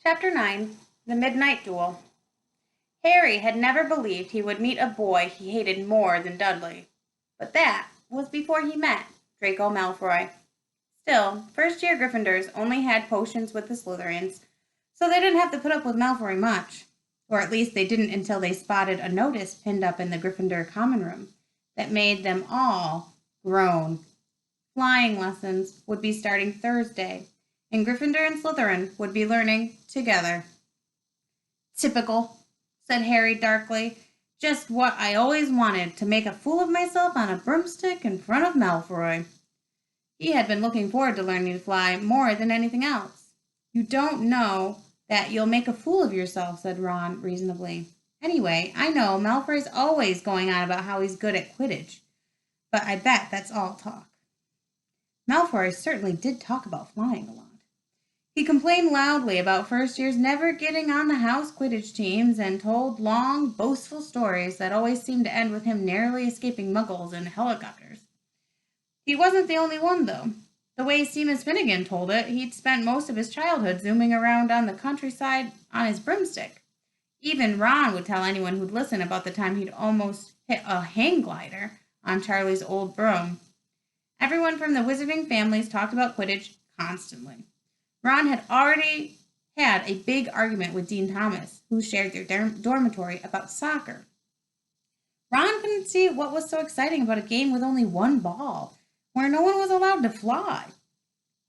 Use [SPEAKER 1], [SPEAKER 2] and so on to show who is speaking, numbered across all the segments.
[SPEAKER 1] Chapter 9 The Midnight Duel. Harry had never believed he would meet a boy he hated more than Dudley. But that was before he met Draco Malfoy. Still, first-year Gryffindors only had potions with the Slytherins, so they didn't have to put up with Malfoy much. Or at least they didn't until they spotted a notice pinned up in the Gryffindor common room that made them all groan. Flying lessons would be starting Thursday, and Gryffindor and Slytherin would be learning together. "Typical," said Harry darkly. "Just what I always wanted, to make a fool of myself on a broomstick in front of Malfoy." He had been looking forward to learning to fly more than anything else. "You don't know that you'll make a fool of yourself," said Ron reasonably. "Anyway, I know Malfoy's always going on about how he's good at Quidditch, but I bet that's all talk." Malfoy certainly did talk about flying a lot. He complained loudly about first years never getting on the house Quidditch teams and told long, boastful stories that always seemed to end with him narrowly escaping muggles in helicopters. He wasn't the only one, though. The way Seamus Finnegan told it, he'd spent most of his childhood zooming around on the countryside on his broomstick. Even Ron would tell anyone who'd listen about the time he'd almost hit a hang glider on Charlie's old broom. Everyone from the wizarding families talked about Quidditch constantly. Ron had already had a big argument with Dean Thomas, who shared their dormitory, about soccer. Ron couldn't see what was so exciting about a game with only one ball, where no one was allowed to fly.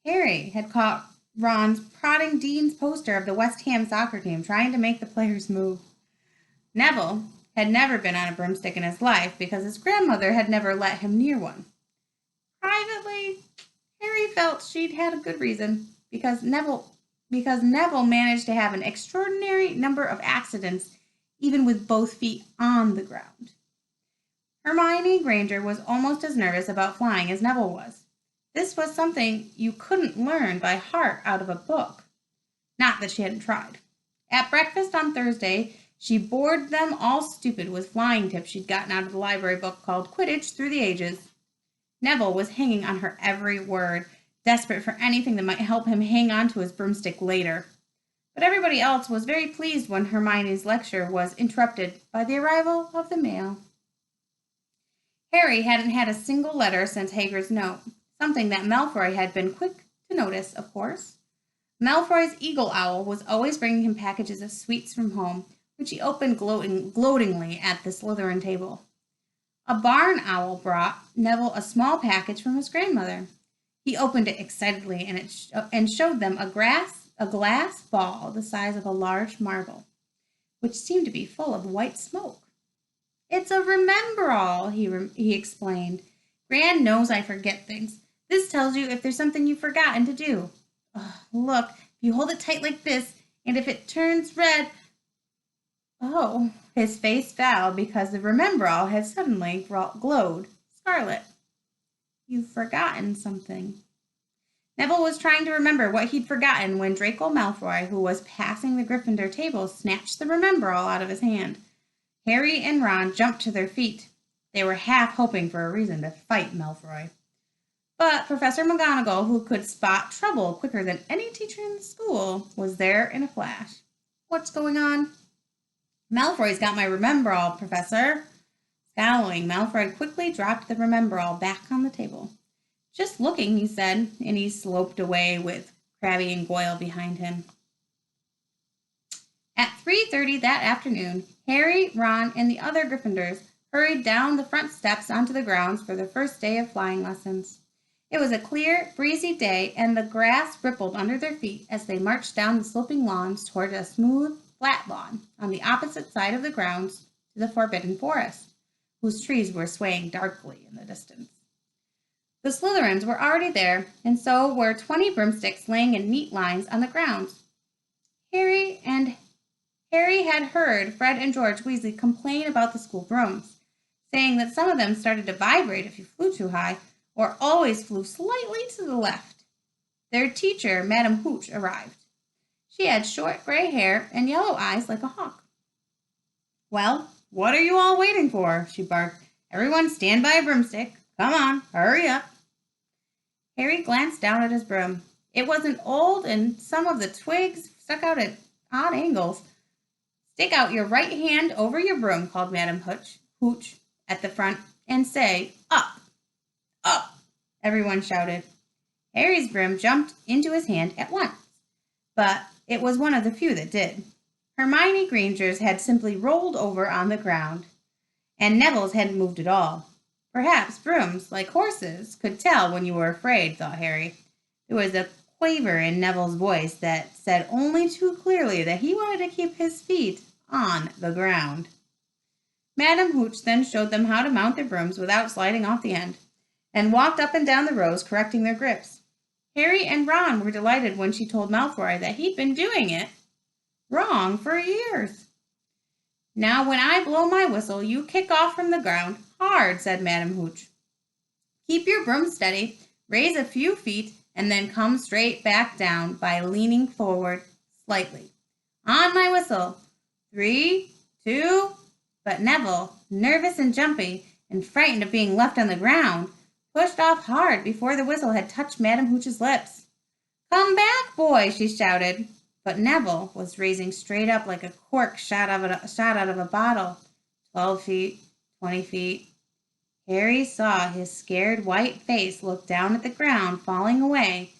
[SPEAKER 1] Harry had caught Ron's prodding Dean's poster of the West Ham soccer team, trying to make the players move. Neville had never been on a broomstick in his life because his grandmother had never let him near one. Privately, Harry felt she'd had a good reason. Because Neville managed to have an extraordinary number of accidents, even with both feet on the ground. Hermione Granger was almost as nervous about flying as Neville was. This was something you couldn't learn by heart out of a book. Not that she hadn't tried. At breakfast on Thursday, she bored them all stupid with flying tips she'd gotten out of the library book called Quidditch Through the Ages. Neville was hanging on her every word, desperate for anything that might help him hang on to his broomstick later. But everybody else was very pleased when Hermione's lecture was interrupted by the arrival of the mail. Harry hadn't had a single letter since Hagrid's note, something that Malfoy had been quick to notice, of course. Malfoy's eagle owl was always bringing him packages of sweets from home, which he opened gloatingly at the Slytherin table. A barn owl brought Neville a small package from his grandmother. He opened it excitedly and showed them a glass ball the size of a large marble, which seemed to be full of white smoke. "It's a Remembrall," he explained. "Gran knows I forget things. This tells you if there's something you've forgotten to do. Look, if you hold it tight like this, and if it turns red—" Oh, his face fell because the Remembrall had suddenly glowed scarlet. "You've forgotten something." Neville was trying to remember what he'd forgotten when Draco Malfoy, who was passing the Gryffindor table, snatched the Remembrall out of his hand. Harry and Ron jumped to their feet. They were half hoping for a reason to fight Malfoy. But Professor McGonagall, who could spot trouble quicker than any teacher in the school, was there in a flash. "What's going on?" "Malfoy's got my Remembrall, Professor." Scowling, Malfoy quickly dropped the Remembrall back on the table. "Just looking," he said, and he sloped away with Crabbe and Goyle behind him. At 3:30 that afternoon, Harry, Ron, and the other Gryffindors hurried down the front steps onto the grounds for the first day of flying lessons. It was a clear, breezy day, and the grass rippled under their feet as they marched down the sloping lawns toward a smooth, flat lawn on the opposite side of the grounds to the Forbidden Forest, whose trees were swaying darkly in the distance. The Slytherins were already there, and so were 20 broomsticks laying in neat lines on the grounds. Harry had heard Fred and George Weasley complain about the school brooms, saying that some of them started to vibrate if you flew too high, or always flew slightly to the left. Their teacher, Madame Hooch, arrived. She had short gray hair and yellow eyes like a hawk. "Well, what are you all waiting for?" she barked. "Everyone stand by a broomstick. Come on, hurry up." Harry glanced down at his broom. It wasn't old, and some of the twigs stuck out at odd angles. Stick out your right hand over your broom, called Madam Hooch at the front, and say, up, up, everyone shouted. Harry's broom jumped into his hand at once, but it was one of the few that did. Hermione Granger's had simply rolled over on the ground, and Neville's hadn't moved at all. Perhaps brooms, like horses, could tell when you were afraid, thought Harry. There was a quaver in Neville's voice that said only too clearly that he wanted to keep his feet on the ground. Madam Hooch then showed them how to mount their brooms without sliding off the end, and walked up and down the rows correcting their grips. Harry and Ron were delighted when she told Malfoy that he'd been doing it wrong for years. Now when I blow my whistle, you kick off from the ground hard, said Madam Hooch. Keep your broom steady, raise a few feet, and then come straight back down by leaning forward slightly. On my whistle. 3, 2, but Neville, nervous and jumpy, and frightened of being left on the ground, pushed off hard before the whistle had touched Madam Hooch's lips. Come back, boy, she shouted. But Neville was raising straight up like a cork shot out of a bottle. 12 feet, 20 feet. Harry saw his scared white face look down at the ground, falling away,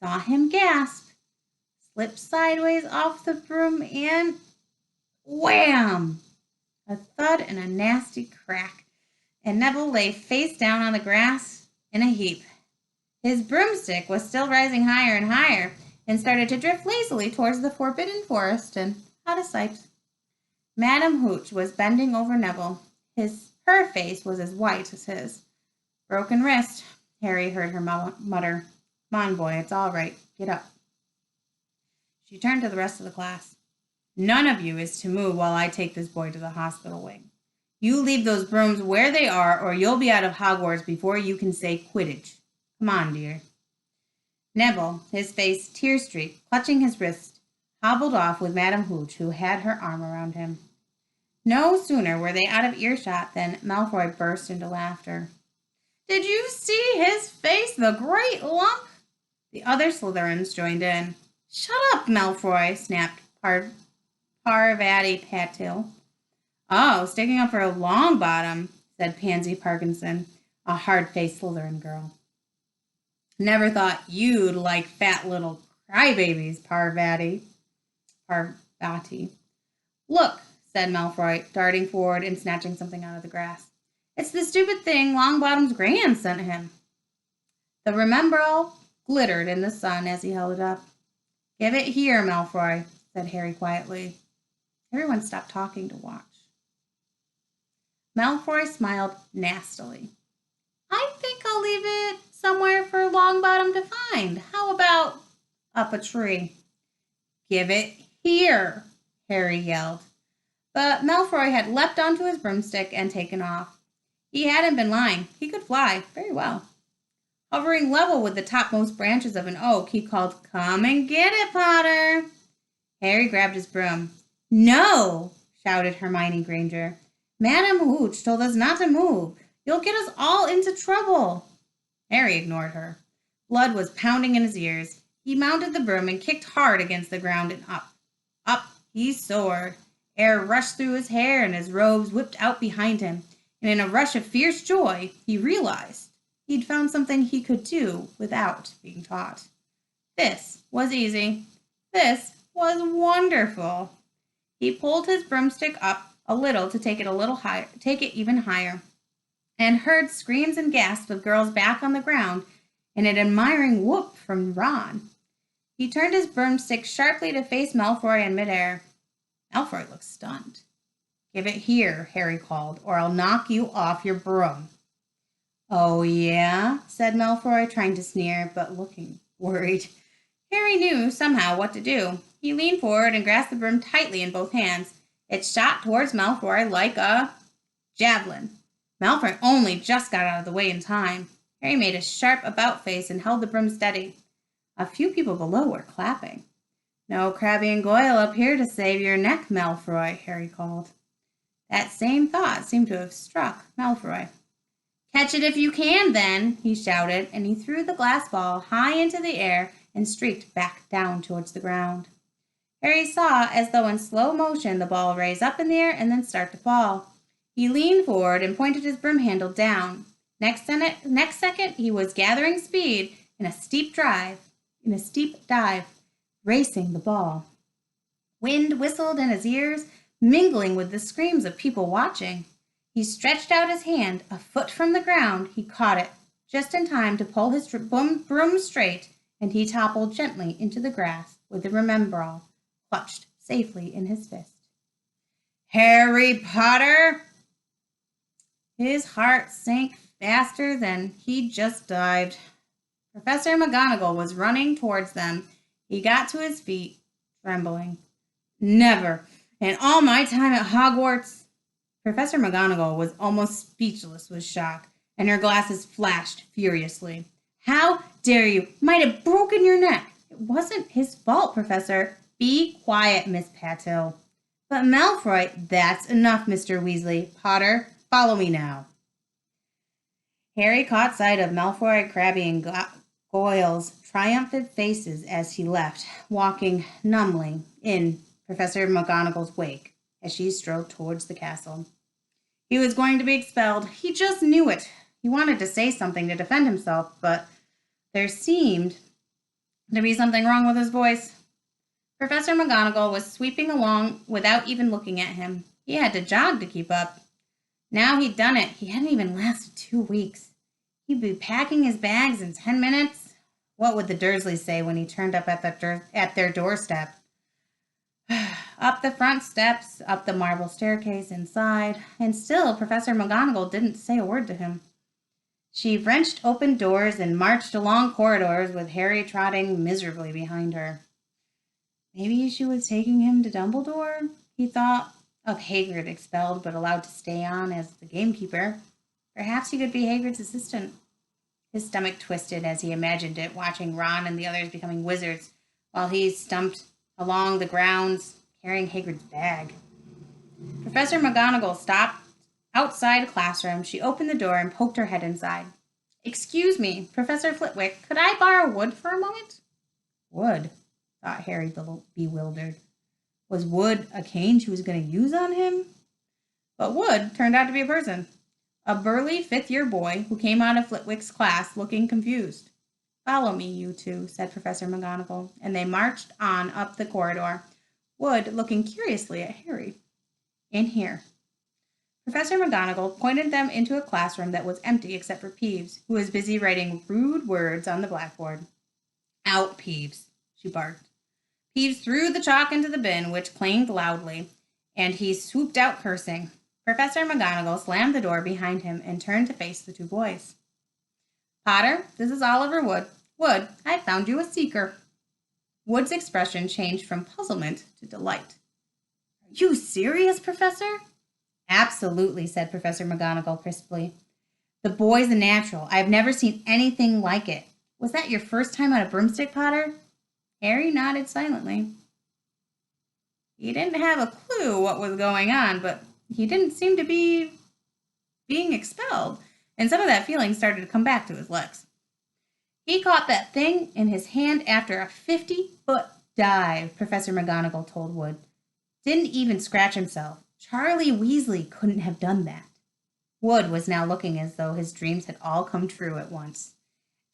[SPEAKER 1] saw him gasp, slip sideways off the broom, and wham! A thud and a nasty crack, and Neville lay face down on the grass in a heap. His broomstick was still rising higher and higher, and started to drift lazily towards the forbidden forest and out of sight. Madam Hooch was bending over Neville. Her face was as white as his. Broken wrist, Harry heard her mutter. Come on, boy, it's all right. Get up. She turned to the rest of the class. None of you is to move while I take this boy to the hospital wing. You leave those brooms where they are, or you'll be out of Hogwarts before you can say Quidditch. Come on, dear. Neville, his face tear-streaked, clutching his wrist, hobbled off with Madam Hooch, who had her arm around him. No sooner were they out of earshot than Malfoy burst into laughter. Did you see his face, the great lump? The other Slytherins joined in. Shut up, Malfoy, snapped Parvati Patil. Oh, sticking up for a Longbottom, said Pansy Parkinson, a hard-faced Slytherin girl. Never thought you'd like fat little crybabies, Parvati. Look, said Malfoy, darting forward and snatching something out of the grass. It's the stupid thing Longbottom's gran sent him. The remembrall glittered in the sun as he held it up. Give it here, Malfoy, said Harry quietly. Everyone stopped talking to watch. Malfoy smiled nastily. I think I'll leave it somewhere for Longbottom to find. How about up a tree? Give it here, Harry yelled. But Malfoy had leapt onto his broomstick and taken off. He hadn't been lying. He could fly very well. Hovering level with the topmost branches of an oak, he called, Come and get it, Potter. Harry grabbed his broom. No, shouted Hermione Granger. Madam Hooch told us not to move. You'll get us all into trouble. Harry ignored her. Blood was pounding in his ears. He mounted the broom and kicked hard against the ground and up. Up he soared. Air rushed through his hair and his robes whipped out behind him. And in a rush of fierce joy, he realized he'd found something he could do without being taught. This was easy. This was wonderful. He pulled his broomstick up a little to take it even higher, and heard screams and gasps of girls back on the ground and an admiring whoop from Ron. He turned his broomstick sharply to face Malfoy in midair. Malfoy looked stunned. Give it here, Harry called, or I'll knock you off your broom. Oh, yeah, said Malfoy, trying to sneer, but looking worried. Harry knew somehow what to do. He leaned forward and grasped the broom tightly in both hands. It shot towards Malfoy like a javelin. Malfoy only just got out of the way in time. Harry made a sharp about-face and held the broom steady. A few people below were clapping. No Crabbe and Goyle up here to save your neck, Malfoy, Harry called. That same thought seemed to have struck Malfoy. Catch it if you can, then, he shouted, and he threw the glass ball high into the air and streaked back down towards the ground. Harry saw, as though in slow motion, the ball raise up in the air and then start to fall. He leaned forward and pointed his broom handle down. Next second, he was gathering speed in a steep dive, racing the ball. Wind whistled in his ears, mingling with the screams of people watching. He stretched out his hand. A foot from the ground, he caught it, just in time to pull his broom straight, and he toppled gently into the grass with the Remembrall clutched safely in his fist. Harry Potter! His heart sank faster than he'd just dived. Professor McGonagall was running towards them. He got to his feet, trembling. Never, in all my time at Hogwarts. Professor McGonagall was almost speechless with shock, and her glasses flashed furiously. How dare you? Might have broken your neck. It wasn't his fault, Professor. Be quiet, Miss Patil. But Malfoy, that's enough, Mr. Weasley. Potter, follow me now. Harry caught sight of Malfoy, Crabbe, and Goyle's triumphant faces as he left, walking numbly in Professor McGonagall's wake as she strode towards the castle. He was going to be expelled. He just knew it. He wanted to say something to defend himself, but there seemed to be something wrong with his voice. Professor McGonagall was sweeping along without even looking at him. He had to jog to keep up. Now he'd done it. He hadn't even lasted 2 weeks. He'd be packing his bags in 10 minutes. What would the Dursleys say when he turned up at their doorstep? Up the front steps, up the marble staircase inside, and still Professor McGonagall didn't say a word to him. She wrenched open doors and marched along corridors with Harry trotting miserably behind her. Maybe she was taking him to Dumbledore? He thought of Hagrid expelled but allowed to stay on as the gamekeeper. Perhaps he could be Hagrid's assistant. His stomach twisted as he imagined it, watching Ron and the others becoming wizards while he stumped along the grounds carrying Hagrid's bag. Professor McGonagall stopped outside a classroom. She opened the door and poked her head inside. Excuse me, Professor Flitwick, could I borrow Wood for a moment? Wood, thought Harry, bewildered. Was Wood a cane she was going to use on him? But Wood turned out to be a person. A burly fifth-year boy who came out of Flitwick's class looking confused. Follow me, you two, said Professor McGonagall, and they marched on up the corridor, Wood looking curiously at Harry. In here. Professor McGonagall pointed them into a classroom that was empty except for Peeves, who was busy writing rude words on the blackboard. Out, Peeves, she barked. Peeves threw the chalk into the bin, which clanged loudly, and he swooped out cursing. Professor McGonagall slammed the door behind him and turned to face the two boys. Potter, this is Oliver Wood. Wood, I found you a seeker. Wood's expression changed from puzzlement to delight. Are you serious, Professor? Absolutely, said Professor McGonagall crisply. The boy's a natural. I've never seen anything like it. Was that your first time on a broomstick, Potter? Harry nodded silently. He didn't have a clue what was going on, but he didn't seem to be being expelled, and some of that feeling started to come back to his legs. He caught that thing in his hand after a 50-foot dive, Professor McGonagall told Wood. Didn't even scratch himself. Charlie Weasley couldn't have done that. Wood was now looking as though his dreams had all come true at once.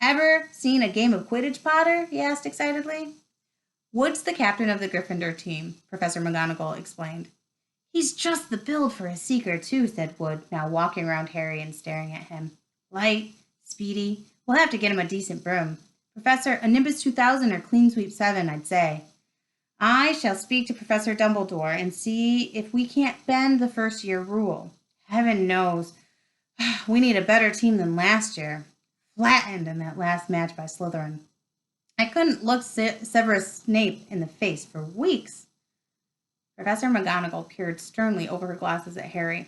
[SPEAKER 1] Ever seen a game of Quidditch, Potter? He asked excitedly. Wood's the captain of the Gryffindor team, Professor McGonagall explained. He's just the build for a seeker, too, said Wood, now walking around Harry and staring at him. Light, speedy. We'll have to get him a decent broom. Professor, a Nimbus 2000 or Clean Sweep 7, I'd say. I shall speak to Professor Dumbledore and see if we can't bend the first-year rule. Heaven knows, we need a better team than last year. Flattened in that last match by Slytherin. I couldn't look Severus Snape in the face for weeks. Professor McGonagall peered sternly over her glasses at Harry.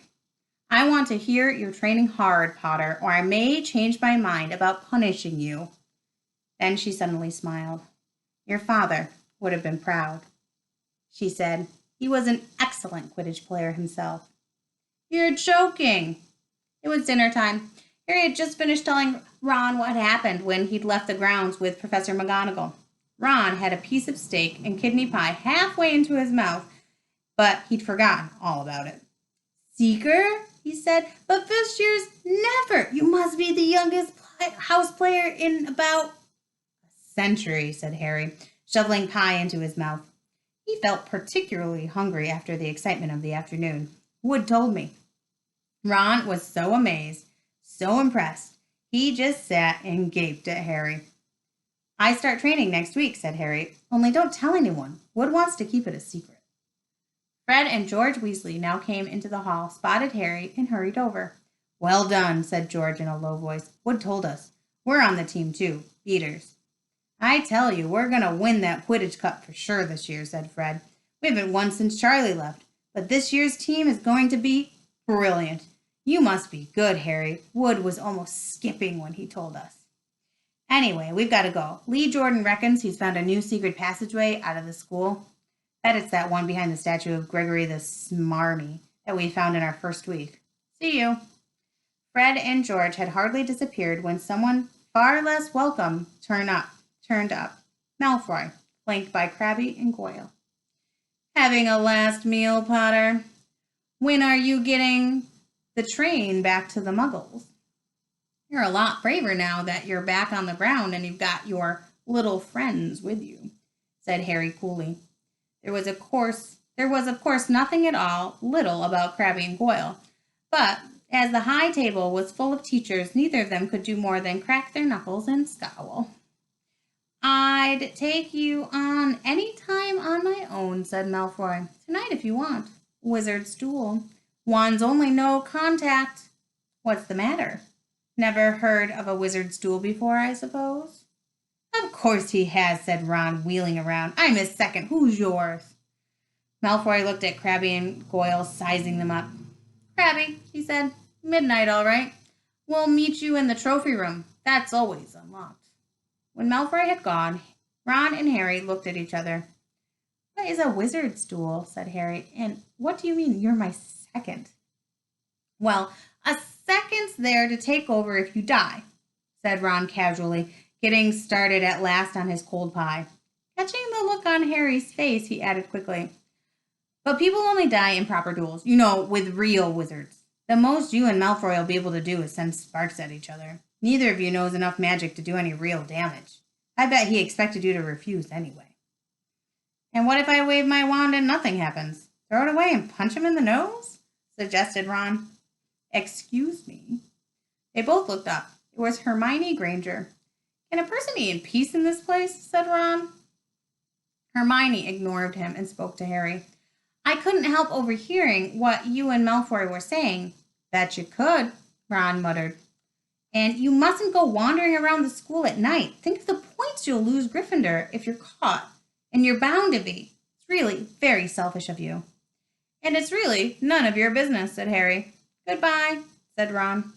[SPEAKER 1] I want to hear you're training hard, Potter, or I may change my mind about punishing you. Then she suddenly smiled. Your father would have been proud, she said. He was an excellent Quidditch player himself. You're joking. It was dinner time. Harry had just finished telling Ron what happened when he'd left the grounds with Professor McGonagall. Ron had a piece of steak and kidney pie halfway into his mouth, but he'd forgotten all about it. Seeker, he said, but first years never. You must be the youngest house player in about a century, said Harry, shoveling pie into his mouth. He felt particularly hungry after the excitement of the afternoon. Wood told me. Ron was so amazed, so impressed, he just sat and gaped at Harry. I start training next week, said Harry, only don't tell anyone. Wood wants to keep it a secret. Fred and George Weasley now came into the hall, spotted Harry, and hurried over. Well done, said George in a low voice. Wood told us. We're on the team, too. Beaters. I tell you, we're going to win that Quidditch Cup for sure this year, said Fred. We haven't won since Charlie left, but this year's team is going to be brilliant. You must be good, Harry. Wood was almost skipping when he told us. Anyway, we've got to go. Lee Jordan reckons he's found a new secret passageway out of the school. Bet it's that one behind the statue of Gregory the Smarmy that we found in our first week. See you. Fred and George had hardly disappeared when someone far less welcome turned up. Malfoy, flanked by Crabbe and Goyle. Having a last meal, Potter? When are you getting the train back to the Muggles? You're a lot braver now that you're back on the ground and you've got your little friends with you, said Harry coolly. There was, of course, nothing at all little about Crabbe and Goyle, but as the high table was full of teachers, neither of them could do more than crack their knuckles and scowl. I'd take you on any time on my own, said Malfoy. Tonight if you want. Wizard's duel. Wands only, no contact. What's the matter? Never heard of a wizard's duel before, I suppose? Of course he has, said Ron, wheeling around. I'm his second. Who's yours? Malfoy looked at Crabbe and Goyle, sizing them up. Crabbe, he said. Midnight, all right. We'll meet you in the trophy room. That's always unlocked. When Malfoy had gone, Ron and Harry looked at each other. What is a wizard's duel? Said Harry. And what do you mean you're my second? Well, a second's there to take over if you die, said Ron casually, getting started at last on his cold pie. Catching the look on Harry's face, he added quickly, but people only die in proper duels, with real wizards. The most you and Malfoy will be able to do is send sparks at each other. Neither of you knows enough magic to do any real damage. I bet he expected you to refuse anyway. And what if I wave my wand and nothing happens? Throw it away and punch him in the nose? Suggested Ron. Excuse me. They both looked up. It was Hermione Granger. Can a person be in peace in this place? Said Ron. Hermione ignored him and spoke to Harry. I couldn't help overhearing what you and Malfoy were saying. Bet you could, Ron muttered. And you mustn't go wandering around the school at night. Think of the points you'll lose Gryffindor if you're caught. And you're bound to be. It's really very selfish of you. And it's really none of your business, said Harry. Goodbye, said Ron.